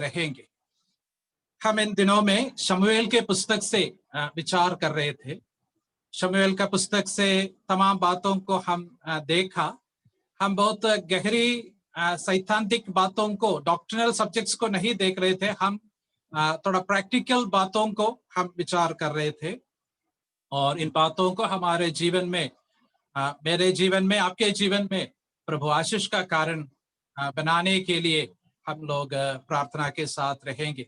रहेंगे। हम इन दिनों में शमूएल के पुस्तक से विचार कर रहे थे। शमूएल का पुस्तक से तमाम बातों को हम देखा। हम बहुत गहरी सैद्धांतिक बातों को, डॉक्ट्रिनल सब्जेक्ट्स को नहीं देख रहे थे। हम थोड़ा प्रैक्टिकल बातों को हम विचार कर रहे थे, और इन बातों को हमारे जीवन में, मेरे जीवन में, आपके जीवन में प्रभु आशीष का कारण बनाने के लिए हम लोग प्रार्थना के साथ रहेंगे।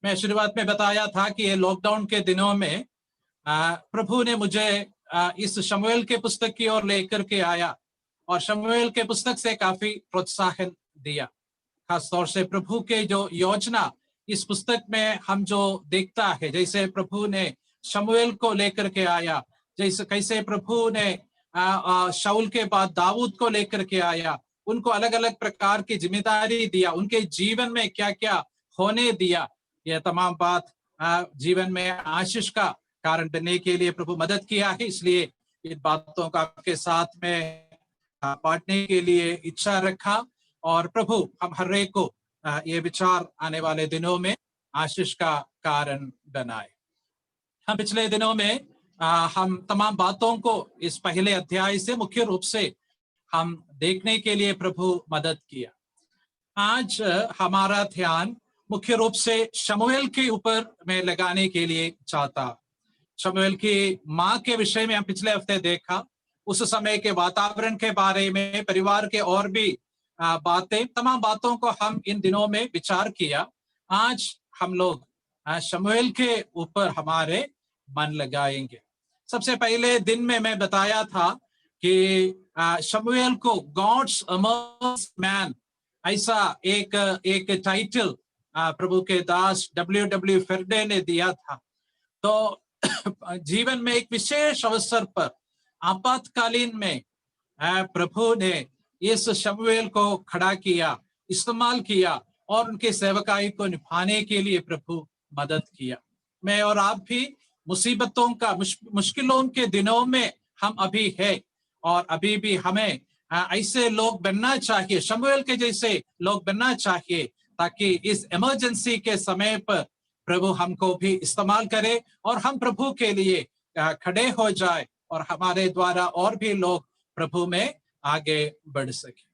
मैं शुरुआत में बताया था कि ये लॉकडाउन के दिनों में प्रभु ने मुझे इस शमूएल के पुस्तक की ओर लेकर के आया, और शमूएल के पुस्तक से काफी प्रोत्साहन दिया। खासतौर से प्रभु के जो योजना इस पुस्तक में हम जो देखता है, जैसे प्रभु ने शमूएल को लेकर के आया, जैसे कैसे प्रभु ने शाऊल के बाद दाऊद को लेकर के आया, उनको अलग अलग प्रकार की जिम्मेदारी दिया, उनके जीवन में क्या क्या होने दिया, यह तमाम बात जीवन में आशीष का कारण बनने के लिए प्रभु मदद किया है। इसलिए इन बातों का आपके साथ में बांटने के लिए इच्छा रखा, और प्रभु हम हर एक को ये विचार आने वाले दिनों में आशीष का कारण बनाए। हम पिछले दिनों में हम तमाम बातों को इस पहले अध्याय से मुख्य रूप से हम देखने के लिए प्रभु मदद किया। आज हमारा ध्यान मुख्य रूप से शमूएल के ऊपर में लगाने के लिए चाहता। शमूएल की माँ के विषय में हम पिछले हफ्ते देखा, उस समय के वातावरण के बारे में, परिवार के और भी बातें, तमाम बातों को हम इन दिनों में विचार किया। आज हम लोग शमूएल के ऊपर हमारे मन लगाएंगे। सबसे पहले दिन में मैं बताया था कि शमूएल को गॉड्स अमर्स मैन, ऐसा एक टाइटल प्रभु के दास W.W. फेरडे ने दिया था। तो जीवन में एक विशेष अवसर पर, आपातकालीन में प्रभु ने इस शमूएल को खड़ा किया, इस्तेमाल किया, और उनके सेवकाई को निभाने के लिए प्रभु मदद किया। मैं और आप भी मुसीबतों का, मुश्किलों के दिनों में हम अभी है, और अभी भी हमें ऐसे लोग बनना चाहिए, शमूएल के जैसे लोग बनना चाहिए, ताकि इस इमरजेंसी के समय पर प्रभु हमको भी इस्तेमाल करे और हम प्रभु के लिए खड़े हो जाए, और हमारे द्वारा और भी लोग प्रभु में आगे बढ़ सके।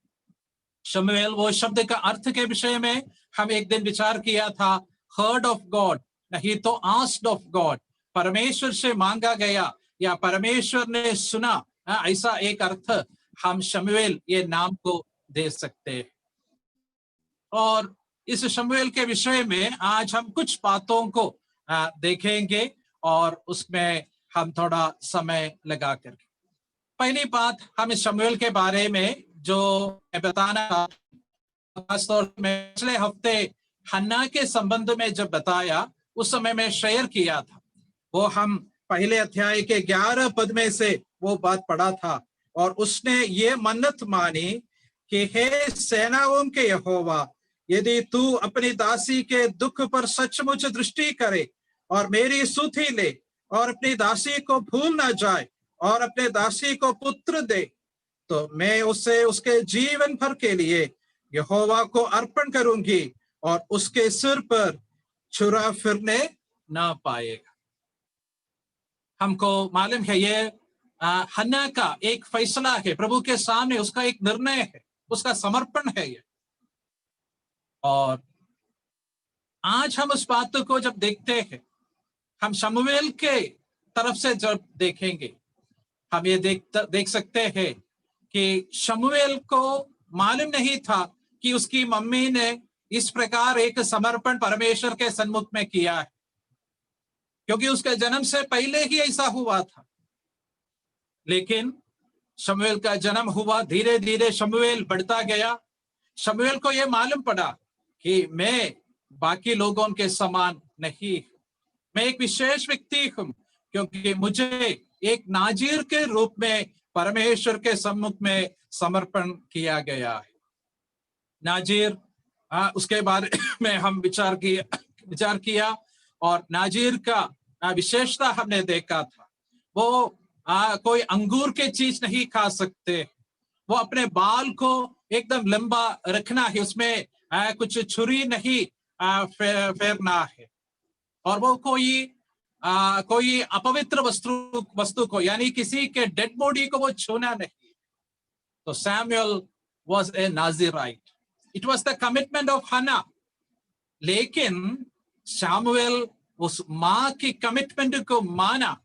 शमूएल, वो शब्द का अर्थ के विषय में हम एक दिन विचार किया था। हर्ड ऑफ गॉड, नहीं तो आस्क्ड ऑफ गॉड, परमेश्वर से मांगा गया या परमेश्वर ने सुना, ऐसा एक अर्थ हम शमूएल ये नाम को दे सकते हैं। और इस शमूएल के विषय में आज हम कुछ बातों को देखेंगे, और उसमें हम थोड़ा समय लगा करके। पहली बात, हम इस शमूएल के बारे में जो मैं बताना, खासतौर में पिछले हफ्ते हन्ना के संबंध में जब बताया, उस समय मैं शेयर किया था, वो हम पहले अध्याय के 11 पद में से वो बात पढ़ा था, और उसने ये मन्नत मानी कि हे सेनाओं के यहोवा, यदि तू अपनी दासी के दुख पर सचमुच दृष्टि करे और मेरी सुधि ले, और अपनी दासी को भूल ना जाए, और अपने दासी को पुत्र दे, तो मैं उसे उसके जीवन भर के लिए यहोवा को अर्पण करूंगी, और उसके सिर पर छुरा फिरने ना पाएगा। हमको मालूम है ये हन्ना का एक फैसला है, प्रभु के सामने उसका एक निर्णय है, उसका समर्पण है ये। और आज हम उस बात को जब देखते हैं, हम शमूएल के तरफ से जब देखेंगे, हम ये देख सकते हैं कि शमूएल को मालूम नहीं था कि उसकी मम्मी ने इस प्रकार एक समर्पण परमेश्वर के सन्मुख में किया है, क्योंकि उसके जन्म से पहले ही ऐसा हुआ था। लेकिन शमूएल का जन्म हुआ, धीरे धीरे शमूएल बढ़ता गया। शमूएल को यह मालूम पड़ा कि मैं बाकी लोगों के समान नहीं, मैं एक विशेष व्यक्ति हूं, क्योंकि मुझे एक नाजीर के रूप में परमेश्वर के सम्मुख में समर्पण किया गया है। नाजीर, उसके बारे में हम विचार किया, और नाजीर का विशेषता हमने देखा था। वो कोई अंगूर के चीज नहीं खा सकते, वो अपने बाल को एकदम लंबा रखना है, उसमें कुछ छुरी नहीं फेरना है, और वो कोई अपवित्र वस्तु को, यानी किसी के डेड बॉडी को वो छूना नहीं। तो Samuel was a Nazirite. It was the commitment of Hannah. लेकिन सैमुअल उस माँ की कमिटमेंट को माना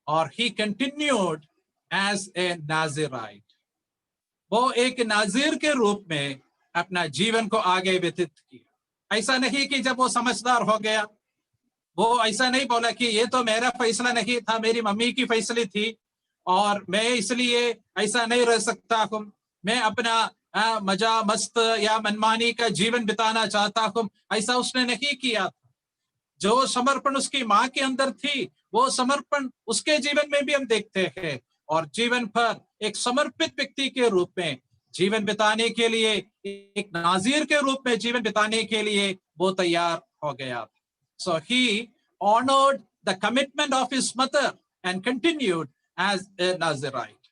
और he continued as a Nazirite. वो एक नाजिर के रूप में अपना जीवन को आगे व्यतीत किया। ऐसा नहीं कि जब वो समझदार हो गया, वो ऐसा नहीं बोला कि ये तो मेरा फैसला नहीं था, मेरी मम्मी की फैसली थी और मैं इसलिए ऐसा नहीं रह सकता हूँ, मैं अपना मजा मस्त या मनमानी का जीवन बिताना चाहता हूँ। ऐसा उसने नहीं किया था। जो समर्पण उसकी माँ के अंदर थी, वो समर्पण उसके जीवन में भी हम देखते हैं, और जीवन भर एक समर्पित व्यक्ति के रूप में जीवन बिताने के लिए, एक नाजीर के रूप में जीवन बिताने के लिए वो तैयार हो गया। So he honored the commitment of his mother and continued as a Nazirite.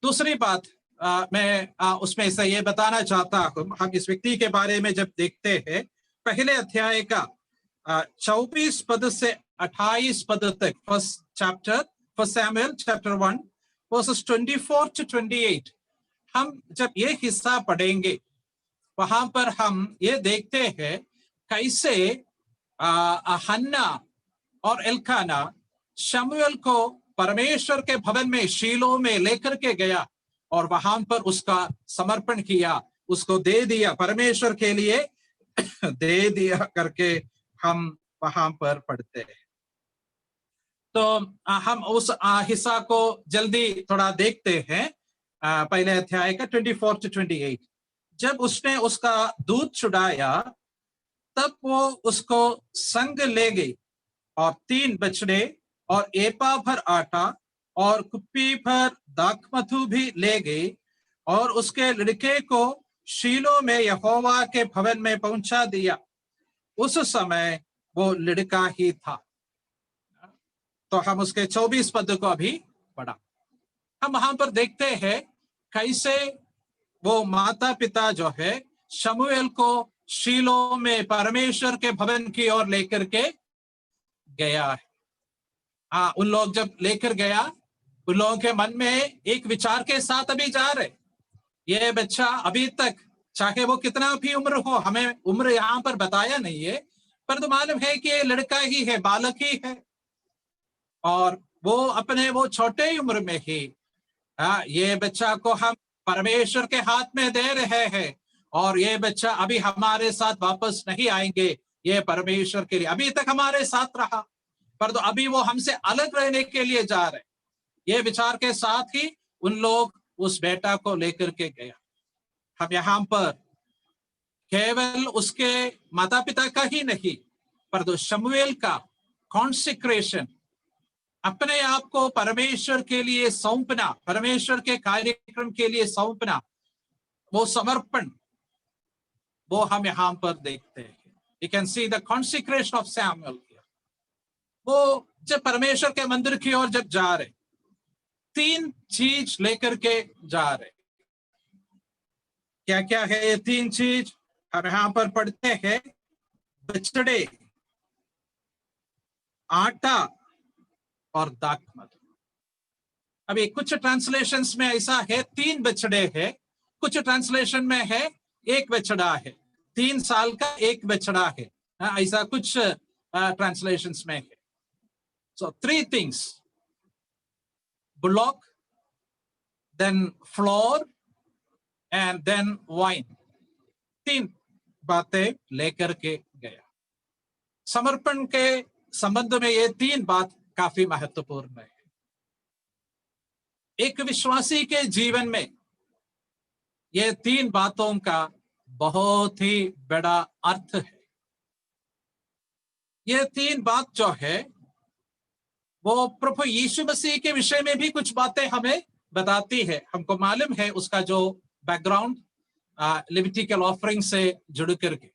दूसरी बात मैं उसमें से ये बताना चाहता हूँ, हम इस व्यक्ति के बारे में जब देखते हैं, पहले अध्याय का 24 पद से 28 पद तक, first Samuel chapter 1 versus 24 to 28, हम जब ये हिस्सा पढ़ेंगे वहां पर हम ये देखते हैं कैसे हन्ना और एल्काना शमूएल को परमेश्वर के भवन में शीलो में लेकर के गया और वहां पर उसका समर्पण किया, उसको दे दिया, परमेश्वर के लिए दे दिया करके हम वहां पर पढ़ते हैं। तो हम उस हिस्सा को जल्दी थोड़ा देखते हैं। पहले अध्याय का 24 to 28, जब उसने उसका दूध छुड़ाया तब वो उसको संग ले गई और 3 बछड़े और एपा भर आटा और कुप्पी भर दाखमधु भी ले गई और उसके लड़के को शीलो में यहोवा के भवन में पहुंचा दिया। उस समय वो लड़का ही था। तो हम उसके 24 पद को अभी पढ़ा। हम वहां पर देखते हैं कैसे वो माता पिता जो है शमूएल को शीलो में परमेश्वर के भवन की ओर लेकर के गया है। उन लोग जब लेकर गया, उन लोगों के मन में एक विचार के साथ अभी जा रहे, ये बच्चा अभी तक चाहे वो कितना भी उम्र हो, हमें उम्र यहाँ पर बताया नहीं है, पर तो मालूम है कि ये लड़का ही है, बालक ही है, और वो अपने वो छोटे ही उम्र में ही ये बच्चा को हम परमेश्वर के हाथ में दे रहे हैं और ये बच्चा अभी हमारे साथ वापस नहीं आएंगे, ये परमेश्वर के लिए अभी तक हमारे साथ रहा, पर तो अभी वो हमसे अलग रहने के लिए जा रहे। ये विचार के साथ ही उन लोग उस बेटा को लेकर के गया। हम यहाँ पर केवल उसके माता पिता का ही नहीं, पर तो शमूएल का कॉन्सिक्रेशन, अपने आप को परमेश्वर के लिए सौंपना, परमेश्वर के कार्यक्रम के लिए सौंपना, वो समर्पण, वो हम यहाँ पर देखते हैं। You can see the consecration of Samuel here. वो जब परमेश्वर के मंदिर की ओर जब जा रहे, 3 चीज लेकर के जा रहे। क्या क्या है ये 3 चीज? हम यहाँ पर पढ़ते हैं, बछड़े, आटा और दाखमधु। अभी कुछ ट्रांसलेशंस में ऐसा है 3 बछड़े है, कुछ ट्रांसलेशन में है 1 बछड़ा है, 3 साल का 1 बछड़ा है, ऐसा कुछ ट्रांसलेशंस में है। So 3 things: bullock, then flour and then wine. 3 बातें लेकर के गया। समर्पण के संबंध में ये 3 बात काफी महत्वपूर्ण है। एक विश्वासी के जीवन में ये 3 बातों का बहुत ही बड़ा अर्थ है। ये 3 बात जो है वो प्रभु यीशु मसीह के विषय में भी कुछ बातें हमें बताती है। हमको मालूम है उसका जो बैकग्राउंड लिविटिकल ऑफरिंग से जुड़ करके।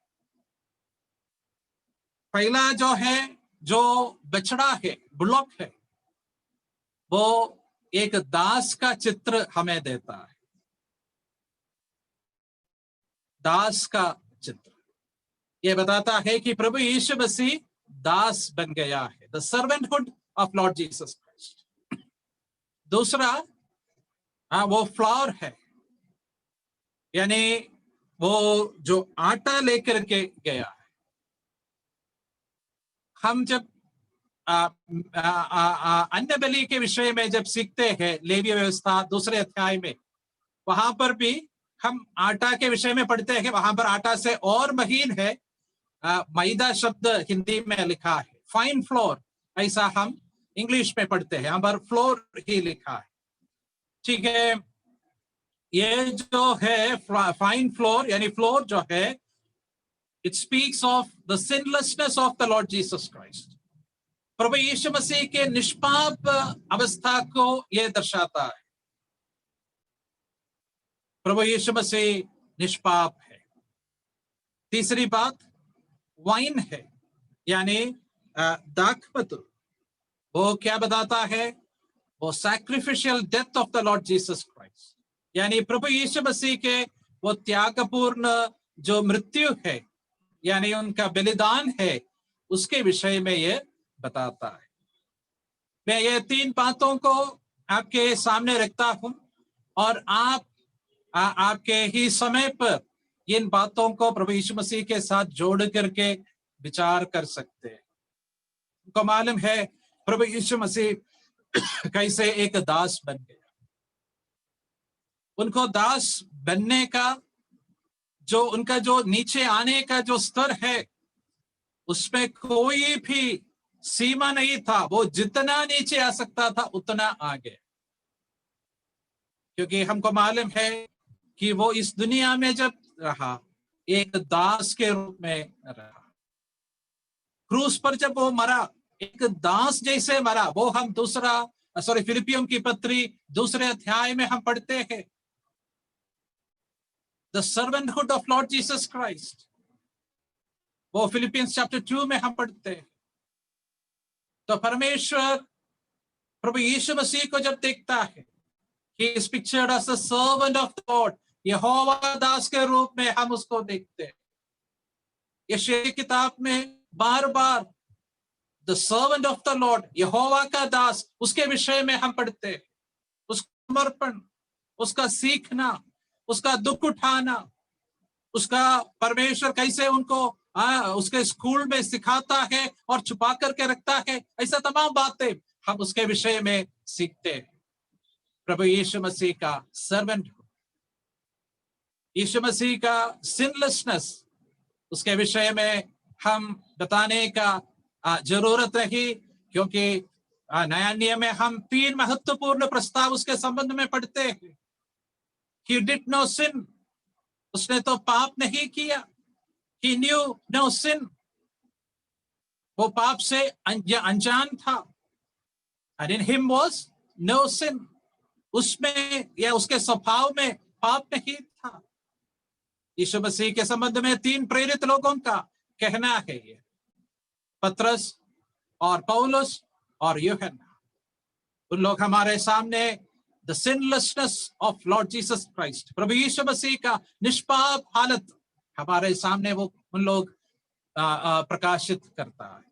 पहला जो है, जो बछड़ा है, बुलॉक है, वो एक दास का चित्र हमें देता है, दास का चित्र। ये बताता है कि प्रभु यीशु मसीह दास बन गया है, the servanthood of Lord Jesus Christ. दूसरा वो फ्लावर है, यानी वो जो आटा लेकर के गया है। हम जब अन्न बलि के विषय में जब सीखते हैं लेवीय व्यवस्था दूसरे अध्याय में, वहां पर भी हम आटा के विषय में पढ़ते हैं। वहां पर आटा से और महीन है, मैदा शब्द हिंदी में लिखा है, फाइन फ्लोर, ऐसा हम इंग्लिश में पढ़ते हैं, यहाँ पर फ्लोर ही लिखा है। ठीक है, ये जो है फाइन फ्लोर यानी फ्लोर जो है, it speaks of the sinlessness of the Lord Jesus Christ. प्रभु यीशु मसीह के निष्पाप अवस्था को यह दर्शाता है। प्रभु यीशु मसीह निष्पाप है। तीसरी बात वाइन है, यानी दाखमधु। वो क्या बताता है? वो sacrificial death of the Lord Jesus Christ, यानी प्रभु यीशु मसीह के वो त्यागपूर्ण जो मृत्यु है, यानी उनका बलिदान है, उसके विषय में ये बताता है। मैं ये तीन बातों को आपके सामने रखता हूं और आप आपके ही समय पर इन बातों को प्रभु यीशु मसीह के साथ जोड़ करके विचार कर सकते हैं। उनको मालूम है प्रभु यीशु मसीह कैसे एक दास बन गया। उनको दास बनने का जो उनका जो नीचे आने का जो स्तर है, उसमें कोई भी सीमा नहीं था। वो जितना नीचे आ सकता था उतना आ गया, क्योंकि हमको मालूम है कि वो इस दुनिया में जब रहा एक दास के रूप में रहा। क्रूस पर जब वो मरा एक दास जैसे मरा। वो हम फिलिपियों की पत्री दूसरे अध्याय में हम पढ़ते हैं, the servanthood of Lord Jesus Christ. वो फिलिपियंस चैप्टर 2 में हम पढ़ते हैं। तो परमेश्वर प्रभु यीशु मसीह को जब देखता है, he is pictured as a servant of the Lord, यहोवा दास के रूप में हम उसको देखते हैं। यशायाह किताब में बार बार the servant of the Lord, यहोवा का दास, उसके विषय में हम पढ़ते हैं। उसका समर्पण, उसका सीखना, उसका दुख उठाना, उसका परमेश्वर कैसे उनको उसके स्कूल में सिखाता है और छुपा करके रखता है, ऐसा तमाम बातें हम उसके विषय में सीखते हैं। प्रभु यीशु मसीह का सर्वेंट, यीशु मसीह का सिनलेसनेस, उसके विषय में हम बताने का जरूरत नहीं, क्योंकि नया नियम में हम 3 महत्वपूर्ण प्रस्ताव उसके संबंध में पढ़ते हैं। He did no sin, उसने तो पाप नहीं किया। He knew no sin, वो पाप से अनजान था। And in him was no sin, उसमें या उसके स्वभाव में पाप नहीं था। यीशु मसीह के संबंध में 3 प्रेरित लोगों का कहना है, ये पतरस और पौलुस और यूहन्ना। उन लोग हमारे सामने the sinlessness of Lord Jesus Christ, प्रभु यीशु मसीह का निष्पाप हालत हमारे सामने वो उन लोग प्रकाशित करता है।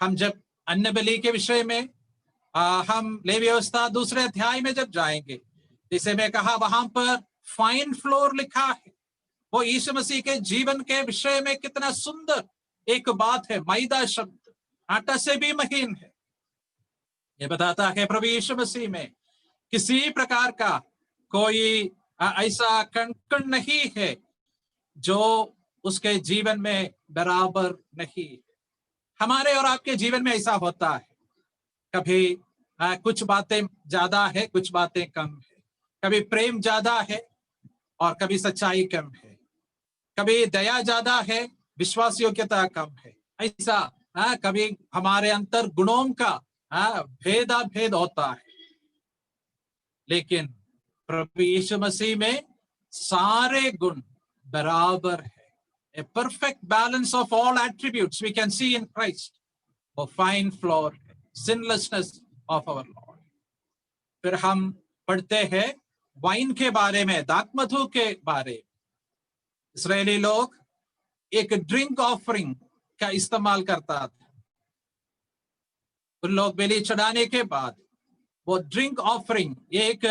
हम जब अन्न बलि के विषय में हम लेवी व्यवस्था दूसरे अध्याय में जब जाएंगे, जिसे मैं कहा वहां पर फाइन फ्लोर लिखा है, वो यीशु मसीह के जीवन के विषय में कितना सुंदर एक बात है। मैदा शब्द आटा से भी महीन है। ये बताता है प्रभु यीशु मसीह में किसी प्रकार का कोई ऐसा कण नहीं है जो उसके जीवन में बराबर नहीं है। हमारे और आपके जीवन में ऐसा होता है, कभी कुछ बातें ज्यादा है, कुछ बातें कम है। कभी प्रेम ज्यादा है और कभी सच्चाई कम है। कभी दया ज्यादा है, विश्वास योग्यता कम है। ऐसा कभी हमारे अंतर गुणों का भेद होता है। लेकिन प्रभु यीशु मसीह में सारे गुण बराबर है। A perfect balance of all attributes we can see in Christ. A fine floor, sinlessness of our Lord. फिर हम पढ़ते हैं वाइन के बारे में, दाखमधु के बारे में। इस्राएली लोग एक ड्रिंक ऑफरिंग का इस्तेमाल करता था। उन लोग बलि चढ़ाने के बाद वो ड्रिंक ऑफरिंग एक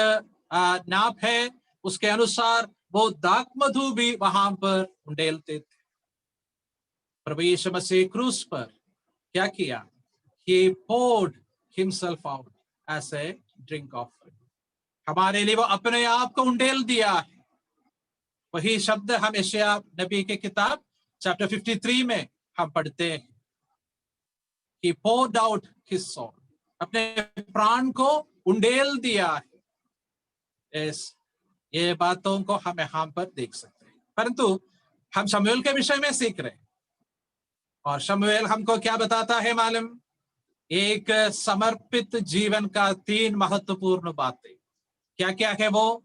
नाप है, उसके अनुसार वो दाक मधु भी वहां पर उंडेलते थे। प्रभु यीशु मसीह क्रूस पर क्या किया? He poured himself out as a drink offering. हमारे लिए वो अपने आप को उंडेल दिया है। वही शब्द हम यशायाह नबी के किताब चैप्टर 53 में हम पढ़ते हैं। He poured out his soul. अपने प्राण को उंडेल दिया है। ये बातों को हम यहाँ पर देख सकते हैं। परंतु हम शमूएल के विषय में सीख रहे हैं, और शमूएल हमको क्या बताता है मालूम? एक समर्पित जीवन का 3 महत्वपूर्ण बातें। क्या क्या है वो?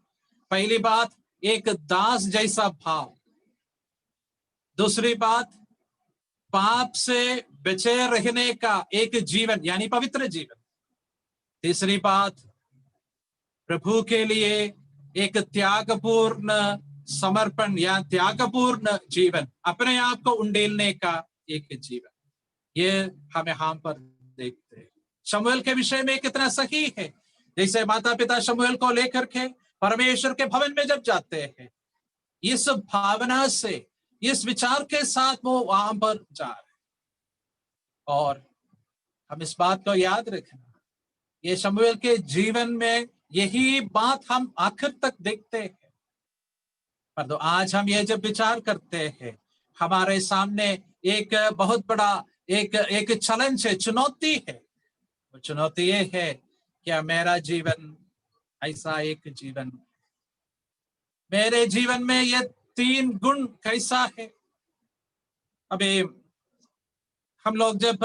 पहली बात, एक दास जैसा भाव। दूसरी बात, पाप से बचे रहने का एक जीवन, यानी पवित्र जीवन। तीसरी बात, प्रभु के लिए एक त्यागपूर्ण समर्पण या त्यागपूर्ण जीवन, अपने आप को उंडेलने का एक जीवन। ये हम यहाँ पर देखते हैं। शमूएल के विषय में कितना सही है। जैसे माता पिता शमूएल को लेकर के परमेश्वर के भवन में जब जाते हैं, इस भावना से, इस विचार के साथ वो वहां पर जा रहे हैं। और हम इस बात को याद रखना, ये शमूएल के जीवन में यही बात हम आखिर तक देखते हैं। पर तो आज हम ये जब विचार करते हैं, हमारे सामने एक बहुत बड़ा एक चैलेंज है, चुनौती है। वो चुनौती ये है, क्या मेरा जीवन ऐसा एक जीवन, मेरे जीवन में ये 3 गुण कैसा है? अभी हम लोग जब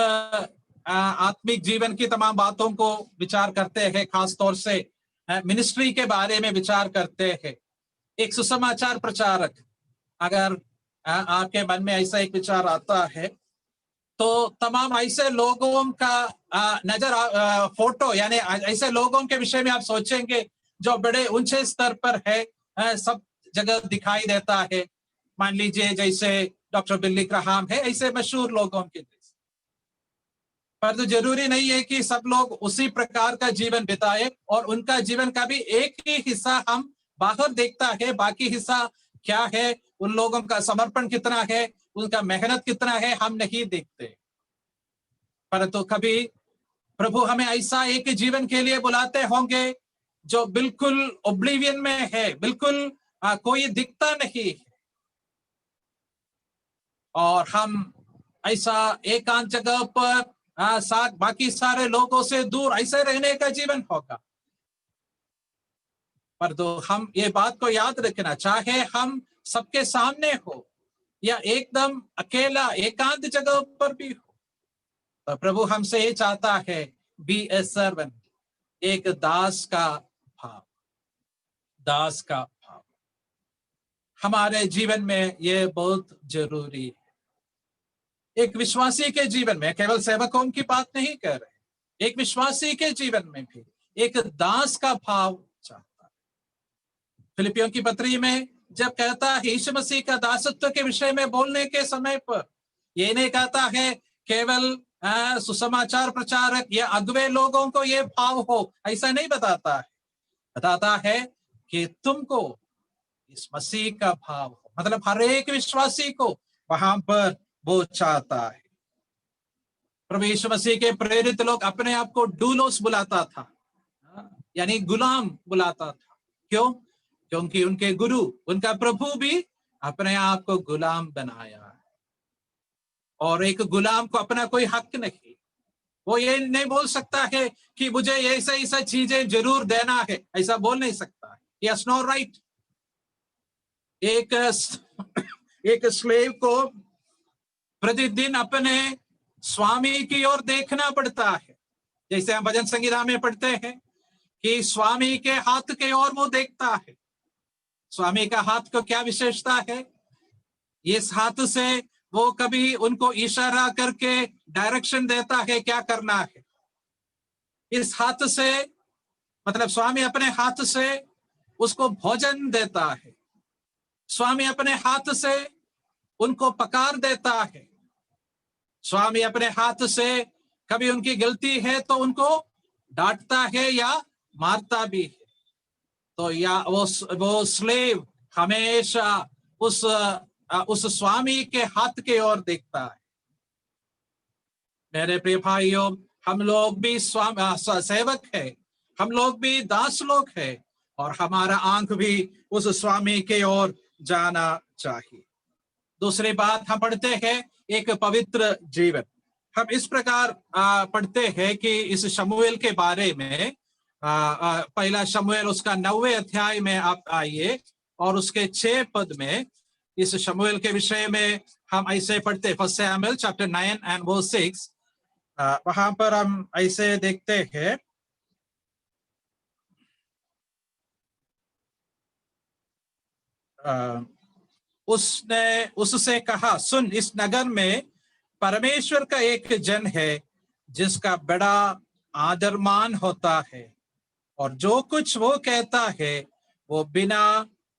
आत्मिक जीवन की तमाम बातों को विचार करते हैं, खास तौर से मिनिस्ट्री के बारे में विचार करते हैं, एक सुसमाचार प्रचारक, अगर आपके मन में ऐसा एक विचार आता है, तो तमाम ऐसे लोगों का नजर फोटो, यानी ऐसे लोगों के विषय में आप सोचेंगे जो बड़े ऊंचे स्तर पर है, सब जगह दिखाई देता है। मान लीजिए जैसे डॉक्टर बिली ग्राहम है, ऐसे मशहूर लोगों के जैसे। पर तो जरूरी नहीं है कि सब लोग उसी प्रकार का जीवन बिताए, और उनका जीवन का भी एक ही हिस्सा हम बाहर देखता है, बाकी हिस्सा क्या है, उन लोगों का समर्पण कितना है, उनका मेहनत कितना है, हम नहीं देखते। परंतु कभी प्रभु हमें ऐसा एक जीवन के लिए बुलाते होंगे जो बिल्कुल ओब्लिवियन में है, बिल्कुल कोई दिखता नहीं है, और हम ऐसा एकांत जगह पर बाकी सारे लोगों से दूर ऐसे रहने का जीवन होगा। पर तो हम ये बात को याद रखना, चाहे हम सबके सामने हो या एकदम अकेला एकांत जगह पर भी हो, तो प्रभु हमसे ये चाहता है, बी ए सर्वेंट, एक दास का भाव। दास का भाव हमारे जीवन में ये बहुत जरूरी है। एक विश्वासी के जीवन में, केवल सेवकों की बात नहीं कर रहे, एक विश्वासी के जीवन में भी एक दास का भाव चाहता है। फिलिपियों की पत्री में जब कहता है यीशु मसीह का दासत्व के विषय में बोलने के समय पर, ये नहीं कहता है केवल सुसमाचार प्रचारक या अगुवे लोगों को ये भाव हो, ऐसा नहीं बताता है। बताता है कि तुमको इस मसीह का भाव हो, मतलब हर एक विश्वासी को वहां पर वो चाहता है। प्रभु यीशु मसीह के प्रेरित लोग अपने आप को डूलोस बुलाता था, यानी गुलाम बुलाता था। क्यों? क्योंकि उनके गुरु, उनका प्रभु भी अपने आप को गुलाम बनाया है, और एक गुलाम को अपना कोई हक नहीं, वो ये नहीं बोल सकता है कि मुझे ऐसा ऐसा चीजें जरूर देना है, ऐसा बोल नहीं सकता है। Yes no right. एक स्लेव को प्रतिदिन अपने स्वामी की ओर देखना पड़ता है। जैसे हम भजन संगीता में पढ़ते हैं कि स्वामी के हाथ के ओर वो देखता है। स्वामी का हाथ को क्या विशेषता है? इस हाथ से वो कभी उनको इशारा करके डायरेक्शन देता है क्या करना है। इस हाथ से, मतलब स्वामी अपने हाथ से उसको भोजन देता है। स्वामी अपने हाथ से उनको पकार देता है। स्वामी अपने हाथ से कभी उनकी गलती है तो उनको डांटता है या मारता भी है। तो या वो स्लेव हमेशा उस स्वामी के हाथ की ओर देखता है। मेरे प्रिय भाइयों, हम लोग भी सेवक है, हम लोग भी दास लोग हैं, और हमारा आंख भी उस स्वामी की ओर जाना चाहिए। दूसरी बात हम पढ़ते हैं एक पवित्र जीवन। हम इस प्रकार पढ़ते हैं कि इस शमूएल के बारे में पहला शमूएल उसका 9वें अध्याय में आप आइए और उसके 6 पद में इस शमूएल के विषय में हम ऐसे पढ़ते हैं। 1 Samuel chapter 9 and verse 6, वहां पर हम ऐसे देखते हैं, उसने उससे कहा, सुन, इस नगर में परमेश्वर का एक जन है जिसका बड़ा आदरमान होता है, और जो कुछ वो कहता है वो बिना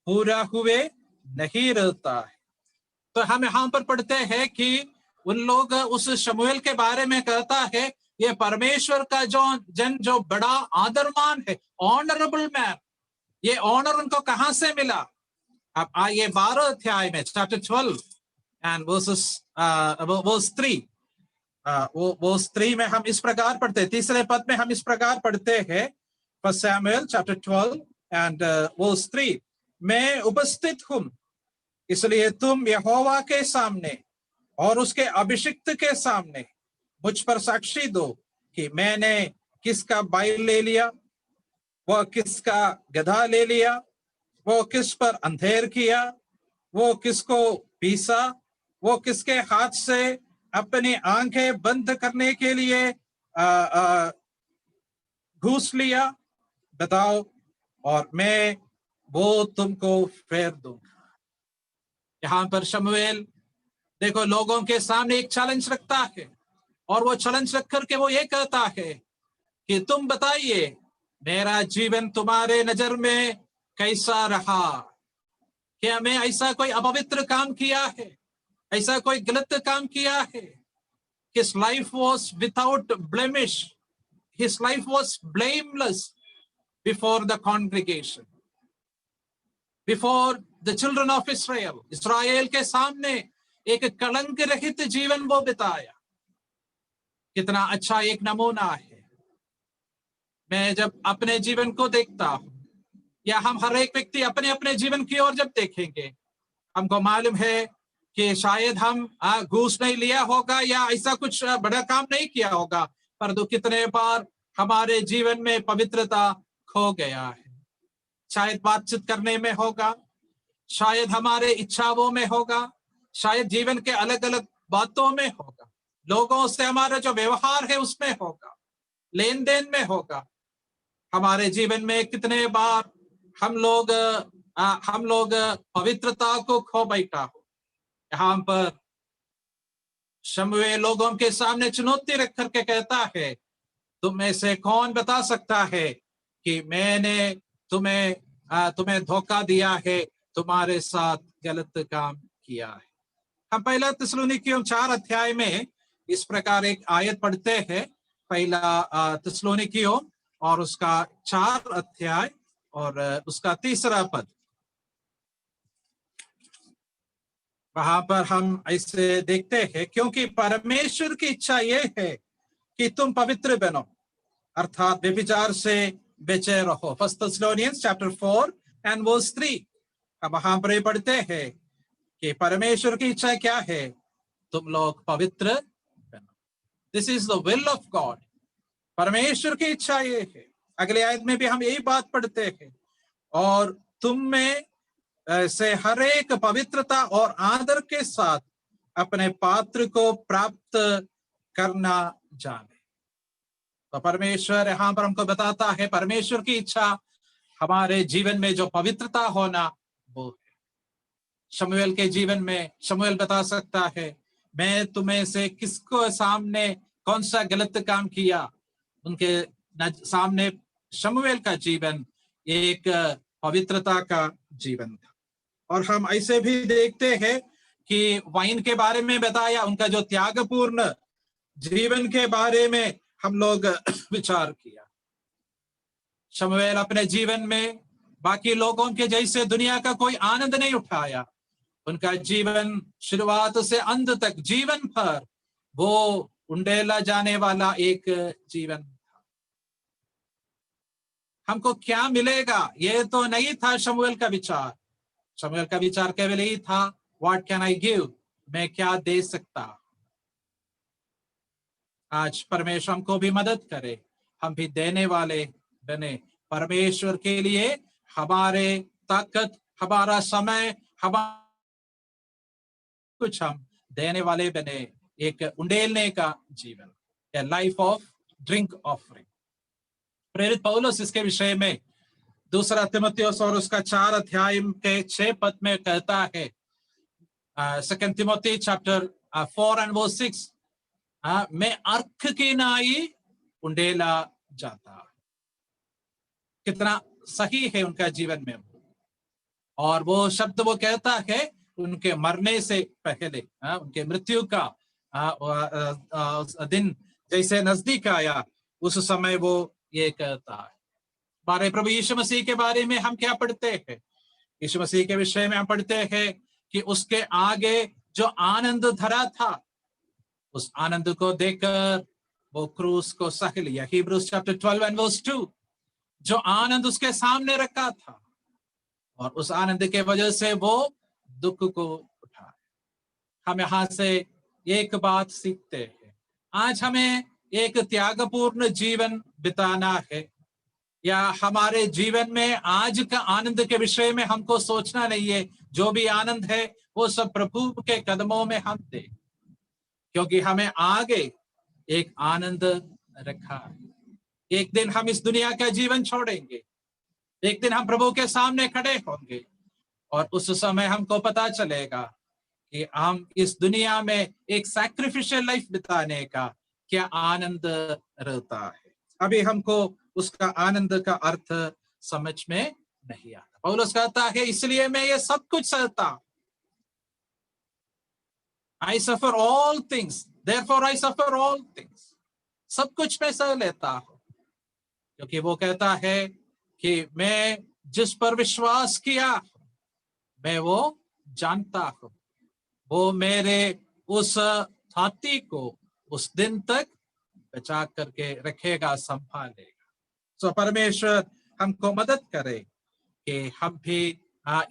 पूरा हुए नहीं रहता है। तो हम यहाँ पर पढ़ते हैं कि उन लोग उस शमूएल के बारे में कहता है, ये परमेश्वर का जन जो बड़ा आदरमान है, ऑनरेबल मैन, ये ऑनर उनको कहां से मिला? अब आइए 12 अध्याय में, चैप्टर 12 एंड वर्स 3, वो स्त्री में हम इस प्रकार पढ़ते हैं, तीसरे पद में हम इस प्रकार पढ़ते हैं, 1 Samuel chapter 12 and verse 3, मैं उपस्थित हूं, इसलिए तुम यहोवा के सामने और उसके अभिषिक्त के सामने मुझ पर साक्षी दो कि मैंने किसका बैल ले लिया, वह किसका गधा ले लिया, वो किस पर अंधेर किया, वो किसको पीसा, वो किसके हाथ से अपनी आंखें बंद करने के लिए घूस लिया, बताओ, और मैं वो तुमको फेर दूंगा। यहां पर शमूएल देखो लोगों के सामने एक चैलेंज रखता है, और वो चैलेंज रख करके वो ये कहता है कि तुम बताइए मेरा जीवन तुम्हारे नजर में कैसा रहा? क्या मैं ऐसा कोई अपवित्र काम किया है, ऐसा कोई गलत काम किया है? His life was without blemish. His life was blameless before the congregation, before the children of Israel. इस्राएल के सामने एक कलंक रहित जीवन वो बिताया। कितना अच्छा एक नमूना है। मैं जब अपने जीवन को देखता हूं, या हम हर एक व्यक्ति अपने अपने जीवन की ओर जब देखेंगे, हमको मालूम है कि शायद हम घूस नहीं लिया होगा या ऐसा कुछ बड़ा काम नहीं किया होगा, परंतु कितने बार हमारे जीवन में पवित्रता खो गया है। शायद बातचीत करने में होगा, शायद हमारे इच्छाओं में होगा, शायद जीवन के अलग अलग बातों में होगा, लोगों से हमारा जो व्यवहार है उसमें होगा, लेन देन में होगा। हमारे जीवन में कितने बार हम लोग पवित्रता को खो बैठा हो। यहाँ पर शमूएल लोगों के सामने चुनौती रख करके कहता है, तुम में से कौन बता सकता है कि मैंने तुम्हें धोखा दिया है, तुम्हारे साथ गलत काम किया है। हम पहला थिस्सलुनीकियों 4 अध्याय में इस प्रकार एक आयत पढ़ते हैं, पहला थिस्सलुनीकियों और उसका 4 अध्याय और उसका 3 पद। वहां पर हम ऐसे देखते हैं, क्योंकि परमेश्वर की इच्छा ये है कि तुम पवित्र बनो, अर्थात व्यभिचार से बचे रहो। 1 Thessalonians chapter 4 and verse 3, अब वहां पर पढ़ते हैं कि परमेश्वर की इच्छा क्या है? तुम लोग पवित्र बनो। This is the will of God. परमेश्वर की इच्छा ये है। अगले आयत में भी हम यही बात पढ़ते हैं, और तुम में से हर एक पवित्रता और आदर के साथ अपने पात्र को प्राप्त करना जाने। तो परमेश्वर यहाँ पर हमको बताता है, परमेश्वर की इच्छा हमारे जीवन में जो पवित्रता होना वो है। शमूएल के जीवन में शमूएल बता सकता है, मैं तुम्हें से किसको सामने कौन सा गलत काम किया। उनके सामने शमूएल का जीवन एक पवित्रता का जीवन था। और हम ऐसे भी देखते हैं कि वाइन के बारे में बताया, उनका जो त्यागपूर्ण जीवन के बारे में हम लोग विचार किया। शमूएल अपने जीवन में बाकी लोगों के जैसे दुनिया का कोई आनंद नहीं उठाया। उनका जीवन शुरुआत से अंत तक जीवन भर वो उंडेला जाने वाला एक जीवन था। हमको क्या मिलेगा ये तो नहीं था शमूएल का विचार। शमूएल का विचार केवल यही था, व्हाट कैन आई गिव, मैं क्या दे सकता। आज परमेश्वर हमको भी मदद करे, हम भी देने वाले बने। परमेश्वर के लिए हमारे ताकत, हमारा समय, हमारा कुछ हम देने वाले बने। एक उंडेलने का जीवन, ए लाइफ ऑफ ड्रिंक ऑफरिंग। प्रेरित पौलुस इसके विषय में दूसरा तिमुथियुस और उसका 4 अध्याय के 6 पद में कहता है, 2 तिमुथी चैप्टर 4 and verse 6, मैं अर्क की नाई उंडेला जाता। कितना सही है उनका जीवन में। और वो शब्द वो कहता है उनके मरने से पहले, उनके मृत्यु का दिन जैसे नजदीक आया, उस समय वो ये कहता है। हमारे प्रभु यीशु मसीह के बारे में हम क्या पढ़ते हैं? यीशु मसीह के विषय में हम पढ़ते हैं कि उसके आगे जो आनंद धरा था, उस आनंद को देखकर वो क्रूस को सह लिया। Hebrews chapter 12 and verse 2, जो आनंद उसके सामने रखा था और उस आनंद के वजह से वो दुख को उठा। हम यहाँ से एक बात सीखते हैं, आज हमें एक त्यागपूर्ण जीवन बिताना है, या हमारे जीवन में आज का आनंद के विषय में हमको सोचना नहीं है। जो भी आनंद है वो सब प्रभु के कदमों में हम दे, क्योंकि हमें आगे एक आनंद रखा है। एक दिन हम इस दुनिया का जीवन छोड़ेंगे, एक दिन हम प्रभु के सामने खड़े होंगे, और उस समय हमको पता चलेगा कि हम इस दुनिया में एक सैक्रिफिशियल लाइफ बिताने का क्या आनंद रहता है। अभी हमको उसका आनंद का अर्थ समझ में नहीं आता। पौलुस कहता है, इसलिए मैं ये सब कुछ सहता। I suffer all things, therefore I suffer all things. सब कुछ मैं सह लेता हूं, क्योंकि वो कहता है कि मैं जिस पर विश्वास किया मैं वो जानता हूं, वो मेरे उस छाती को उस दिन तक बचा करके रखेगा, संभालेगा। तो परमेश्वर हमको मदद करे कि हम भी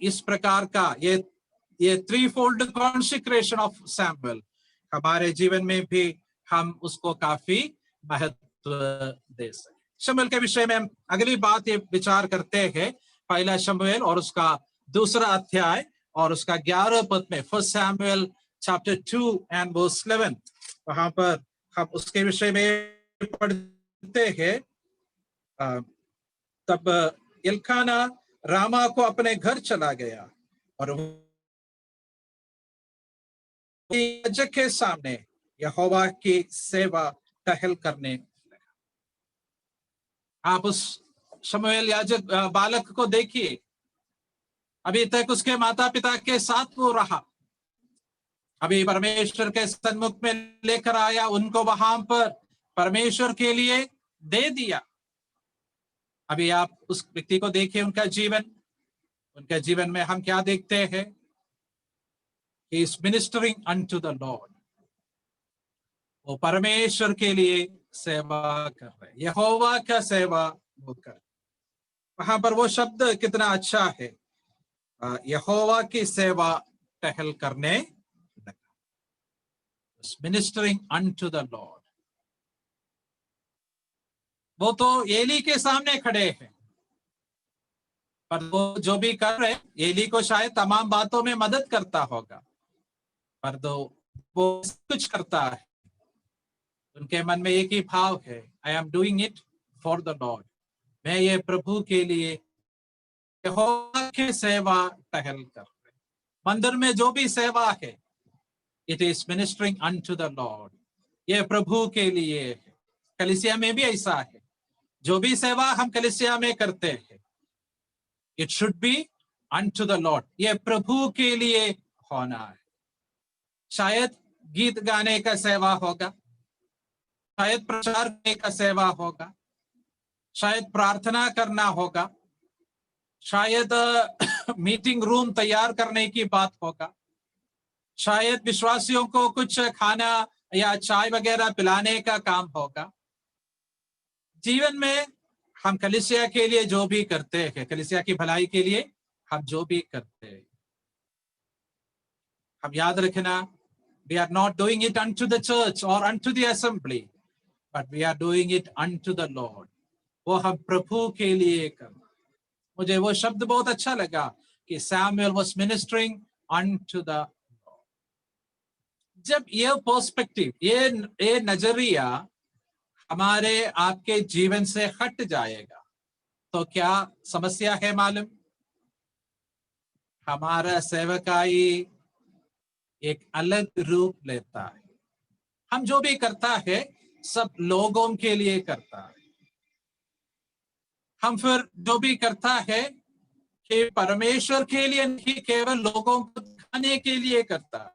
इस प्रकार का ये थ्री-फोल्ड कॉन्सेक्रेशन ऑफ सैमुअल हमारे जीवन में भी हम उसको काफी महत्व दे सके। शमूएल के विषय में हम अगली बात ये विचार करते हैं, पहला शमूएल और उसका 2 अध्याय और उसका 11 पद में, 1 Samuel chapter 2 and verse 11, वहां पर हम उसके विषय में पढ़ते हैं। तब एल्काना रामा को अपने घर चला गया और याजक के सामने यहोवा की सेवा टहल करने लगा। आप उस शमूएल याजक बालक को देखिए, अभी तक उसके माता पिता के साथ वो रहा, अभी परमेश्वर के सन्मुख में लेकर आया, उनको वहां पर परमेश्वर के लिए दे दिया। अभी आप उस व्यक्ति को देखिए, उनके जीवन में हम क्या देखते हैं? He is ministering unto the Lord. वो परमेश्वर के लिए सेवा कर रहे, यहोवा का सेवा वो कर। वहां पर वो शब्द कितना अच्छा है, यहोवा की सेवा टहल करने लगा, ministering unto the Lord। वो तो एली के सामने खड़े हैं, पर वो जो भी कर रहे, एली को शायद तमाम बातों में मदद करता होगा, पर तो वो कुछ करता है, उनके मन में एक ही भाव है, I am doing it for the Lord. मैं ये प्रभु के लिए यहोवा की सेवा टहल कर रहे। मंदिर में जो भी सेवा है, it is ministering unto the Lord, ये प्रभु के लिए है। कलीसिया में भी ऐसा है, जो भी सेवा हम कलीसिया में करते हैं, it should be unto the Lord, ये प्रभु के लिए होना है। शायद गीत गाने का सेवा होगा, शायद प्रचार करने का सेवा होगा, शायद प्रार्थना करना होगा, शायद मीटिंग रूम तैयार करने की बात होगा, शायद विश्वासियों को कुछ खाना या चाय वगैरह पिलाने का काम होगा। जीवन में हम कलीसिया के लिए जो भी करते हैं, कलीसिया की भलाई के लिए हम जो भी करते हैं, हम याद रखना, we are not doing it unto the church or unto the assembly, but we are doing it unto the Lord. वो हम प्रभु के लिए करना। मुझे वो शब्द बहुत अच्छा लगा कि Samuel was ministering unto the Lord. जब ये पर्सपेक्टिव, ये नजरिया हमारे आपके जीवन से हट जाएगा तो क्या समस्या है मालूम? हमारा सेवकाई एक अलग रूप लेता है। हम जो भी करता है सब लोगों के लिए करता है। हम फिर जो भी करता है कि परमेश्वर के लिए नहीं, केवल लोगों को दिखाने के लिए करता है।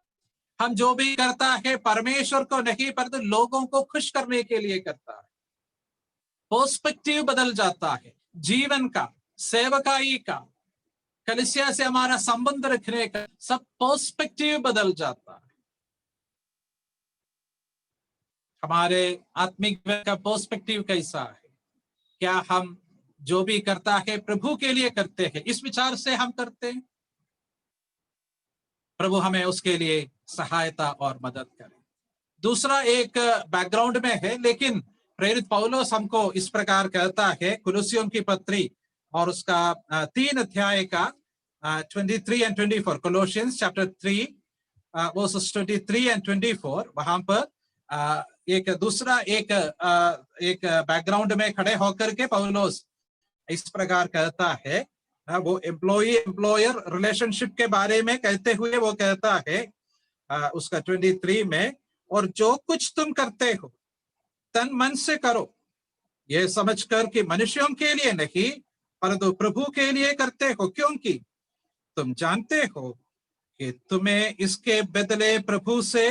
हम जो भी करता है परमेश्वर को नहीं, परंतु लोगों को खुश करने के लिए करता है। पर्सपेक्टिव बदल जाता है जीवन का, सेवकाई का, कलीसिया से हमारा संबंध रखने का, सब पर्सपेक्टिव बदल जाता है। हमारे आत्मिक का पर्सपेक्टिव कैसा है? क्या हम जो भी करता है प्रभु के लिए करते हैं, इस विचार से हम करते हैं? प्रभु हमें उसके लिए सहायता और मदद करे। दूसरा एक बैकग्राउंड में है, लेकिन प्रेरित पौलुस हमको इस प्रकार कहता है, कुलुस्सियों की पत्री और उसका 3 अध्याय का 23 and 24, कोलोसियंस चैप्टर 3 वर्सेस 23 and 24, वहां पर एक दूसरा एक बैकग्राउंड में खड़े होकर के पौलुस इस प्रकार कहता है, वो एम्प्लॉई एम्प्लॉयर रिलेशनशिप के बारे में कहते हुए वो कहता है उसका 23 में, और जो कुछ तुम करते हो तन मन से करो, ये समझकर कि मनुष्यों के लिए नहीं परंतु प्रभु के लिए करते हो, क्योंकि तुम जानते हो कि तुम्हें इसके बदले प्रभु से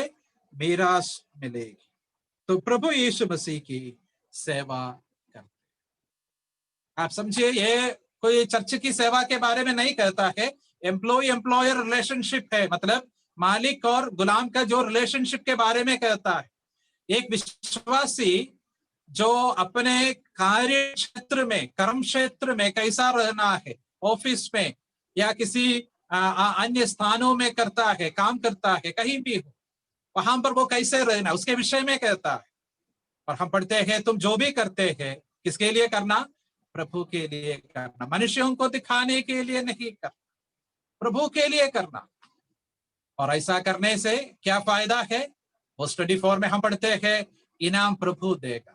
मीरास मिलेगी। तो प्रभु यीशु मसीह की सेवा करते। आप समझिए, ये कोई चर्च की सेवा के बारे में नहीं कहता है। एम्प्लॉय एम्प्लॉयर रिलेशनशिप है, मतलब मालिक और गुलाम का जो रिलेशनशिप के बारे में कहता है। एक विश्वासी जो अपने कार्य क्षेत्र में, कर्म क्षेत्र में कैसा रहना है, ऑफिस में या किसी अन्य स्थानों में करता है, काम करता है, कहीं भी हो, वहां पर वो कैसे रहना, उसके विषय में कहता है। और हम पढ़ते हैं, तुम जो भी करते हैं किसके लिए करना? प्रभु के लिए करना, मनुष्यों को दिखाने के लिए नहीं करना, प्रभु के लिए करना। और ऐसा करने से क्या फायदा है? वर्स 24 में हम पढ़ते हैं, इनाम प्रभु देगा,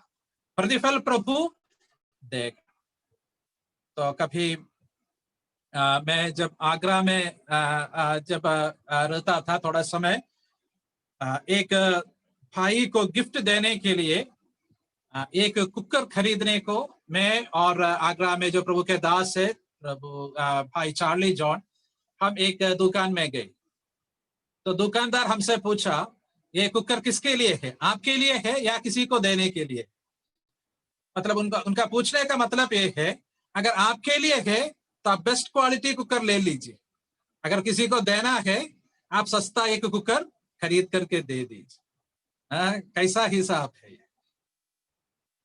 प्रतिफल प्रभु देगा। तो कभी मैं जब आगरा में जब रहता था थोड़ा समय, एक भाई को गिफ्ट देने के लिए एक कुकर खरीदने को मैं और आगरा में जो प्रभु के दास है प्रभु भाई चार्ली जॉन, हम एक दुकान में गए। तो दुकानदार हमसे पूछा, ये कुकर किसके लिए है, आपके लिए है या किसी को देने के लिए? मतलब उनका पूछने का मतलब ये है, अगर आपके लिए है तो आप बेस्ट क्वालिटी कुकर ले लीजिए, अगर किसी को देना है आप सस्ता एक कुकर खरीद करके दे दीजिए। कैसा हिसाब है ये?